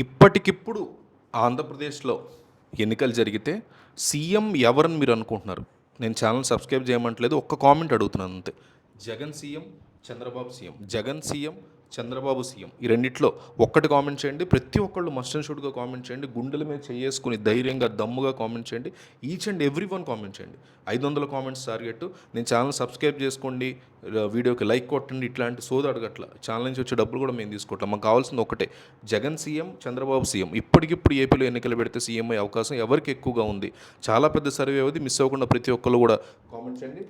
ఇప్పటికిప్పుడు ఆంధ్రప్రదేశ్లో ఎన్నికలు జరిగితే సీఎం ఎవరని మీరు అనుకుంటున్నారు? నేను ఛానల్ సబ్స్క్రైబ్ చేయమంటలేదు, ఒక్క కామెంట్ అడుగుతున్నాను అంతే. Jagan CM, Chandrababu CM. Jagan CM, Chandrababu CM. ఈ రెండిట్లో ఒక్కటి కామెంట్ చేయండి. ప్రతి ఒక్కళ్ళు మస్ట్ అండ్ షుడ్గా కామెంట్ చేయండి. గుండెల మీద చేసుకుని ధైర్యంగా దమ్ముగా కామెంట్ చేయండి. Each and every one comment చేయండి. 500 కామెంట్స్ టార్గెట్. నేను ఛానల్ సబ్స్క్రైబ్ చేసుకోండి, వీడియోకి లైక్ కొట్టండి, ఇట్లాంటి సోది అడగట్ల. ఛానల్ నుంచి వచ్చే డబ్బులు కూడా మేము తీసుకోవట్లేదు. మాకు కావాల్సింది ఒకటే, జగన్ సీఎం, చంద్రబాబు సీఎం. ఇప్పటికిప్పుడు ఏపీలో ఎన్నికలు పెడితే సీఎం అయ్యే అవకాశం ఎవరికి ఎక్కువగా ఉంది? చాలా పెద్ద సర్వే అవుతుంది, మిస్ అవ్వకుండా ప్రతి ఒక్కళ్ళు కూడా కామెంట్ చేయండి.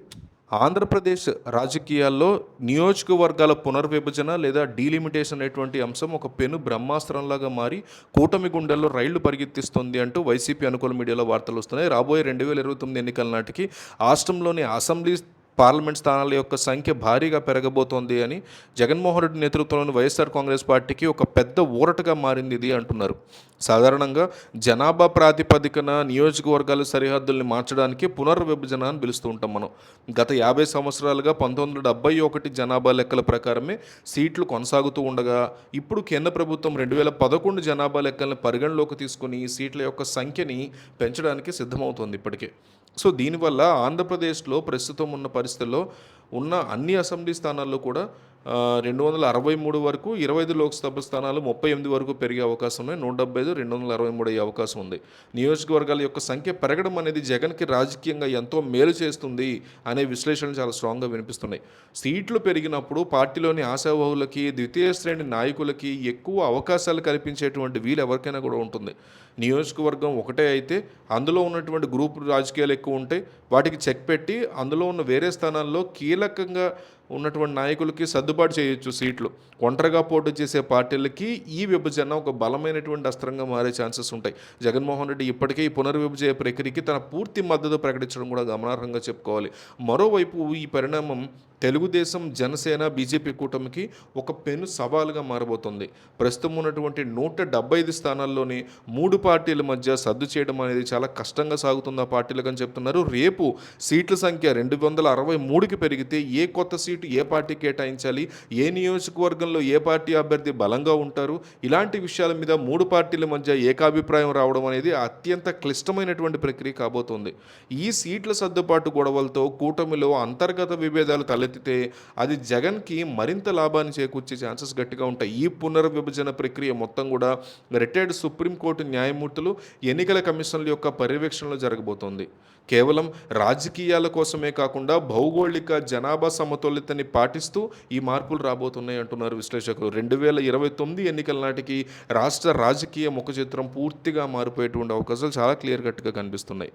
ఆంధ్రప్రదేశ్ రాజకీయాల్లో నియోజకవర్గాల పునర్విభజన లేదా డీలిమిటేషన్ అనేటువంటి అంశం ఒక పెను బ్రహ్మాస్త్రంలాగా మారి కూటమి గుండెల్లో రైళ్లు పరిగెత్తిస్తుంది అంటూ వైసీపీ అనుకూల మీడియాలో వార్తలు వస్తున్నాయి. రాబోయే 2029 ఎన్నికల నాటికి రాష్ట్రంలోని అసెంబ్లీ పార్లమెంట్ స్థానాల యొక్క సంఖ్య భారీగా పెరగబోతోంది అని జగన్మోహన్ రెడ్డి నేతృత్వంలోని వైఎస్ఆర్ కాంగ్రెస్ పార్టీకి ఒక పెద్ద ఊరటగా మారింది ఇది అంటున్నారు. సాధారణంగా జనాభా ప్రాతిపదికన నియోజకవర్గాల సరిహద్దుల్ని మార్చడానికి పునర్విభజన అని పిలుస్తూ ఉంటాం మనం. గత 50 సంవత్సరాలుగా 1971 జనాభా లెక్కల ప్రకారమే సీట్లు కొనసాగుతూ ఉండగా, ఇప్పుడు కేంద్ర ప్రభుత్వం 2011 జనాభా లెక్కలను పరిగణలోకి తీసుకుని సీట్ల యొక్క సంఖ్యని పెంచడానికి సిద్ధమవుతోంది ఇప్పటికే. సో దీనివల్ల ఆంధ్రప్రదేశ్లో ప్రస్తుతం ఉన్న పరిస్థితుల్లో ఉన్న అన్ని అసెంబ్లీ స్థానాల్లో కూడా 263 వరకు, 25 లోక్సభ స్థానాలు 38 వరకు పెరిగే అవకాశం ఉన్నాయి. 175 263 అయ్యే అవకాశం ఉంది. నియోజకవర్గాల యొక్క సంఖ్య పెరగడం అనేది జగన్కి రాజకీయంగా ఎంతో మేలు చేస్తుంది అనే విశ్లేషణలు చాలా స్ట్రాంగ్గా వినిపిస్తున్నాయి. సీట్లు పెరిగినప్పుడు పార్టీలోని ఆశావహులకి, ద్వితీయ శ్రేణి నాయకులకి ఎక్కువ అవకాశాలు కల్పించేటువంటి వీలు ఎవరికైనా కూడా ఉంటుంది. నియోజకవర్గం ఒకటే అయితే అందులో ఉన్నటువంటి గ్రూప్ రాజకీయాలు ఎక్కువ ఉంటాయి. వాటికి చెక్ పెట్టి అందులో ఉన్న వేరే స్థానాల్లో కీలకంగా ఉన్నటువంటి నాయకులకి సర్దుబాటు చేయొచ్చు సీట్లు. ఒంటరిగా పోటీ చేసే పార్టీలకి ఈ విభజన ఒక బలమైనటువంటి అస్త్రంగా మారే ఛాన్సెస్ ఉంటాయి. జగన్మోహన్ రెడ్డి ఇప్పటికే ఈ పునర్విభజన ప్రక్రియకి తన పూర్తి మద్దతు ప్రకటించడం కూడా గమనార్హంగా చెప్పుకోవాలి. మరోవైపు ఈ పరిణామం తెలుగుదేశం, జనసేన, బీజేపీ కూటమికి ఒక పెను సవాలుగా మారబోతుంది. ప్రస్తుతం ఉన్నటువంటి 175 స్థానాల్లోని 3 పార్టీల మధ్య సర్దు చేయడం అనేది చాలా కష్టంగా సాగుతుంది ఆ పార్టీలకు అని చెప్తున్నారు. రేపు సీట్ల సంఖ్య 263కి పెరిగితే ఏ కొత్త సీటు ఏ పార్టీ కేటాయించాలి, ఏ నియోజకవర్గంలో ఏ పార్టీ అభ్యర్థి బలంగా ఉంటారు, ఇలాంటి విషయాల మీద 3 పార్టీల మధ్య ఏకాభిప్రాయం రావడం అనేది అత్యంత క్లిష్టమైనటువంటి ప్రక్రియ కాబోతోంది. ఈ సీట్ల సర్దుబాటు గొడవలతో కూటమిలో అంతర్గత విభేదాలు తలెత్తితే అది జగన్కి మరింత లాభాన్ని చేకూర్చే ఛాన్సెస్ గట్టిగా ఉంటాయి. ఈ పునర్విభజన ప్రక్రియ మొత్తం కూడా రిటైర్డ్ సుప్రీంకోర్టు న్యాయమూర్తులు, ఎన్నికల కమిషన్ల యొక్క పర్యవేక్షణలో జరగబోతోంది. కేవలం రాజకీయాల కోసమే కాకుండా భౌగోళిక జనాభా సమతుల్యతని పాటిస్తూ ఈ మార్పులు రాబోతున్నాయి అంటున్నారు విశ్లేషకులు. 2029 ఎన్నికల నాటికి రాష్ట్ర రాజకీయ ముఖచిత్రం పూర్తిగా మారిపోయేటువంటి అవకాశాలు చాలా క్లియర్ కట్గా కనిపిస్తున్నాయి.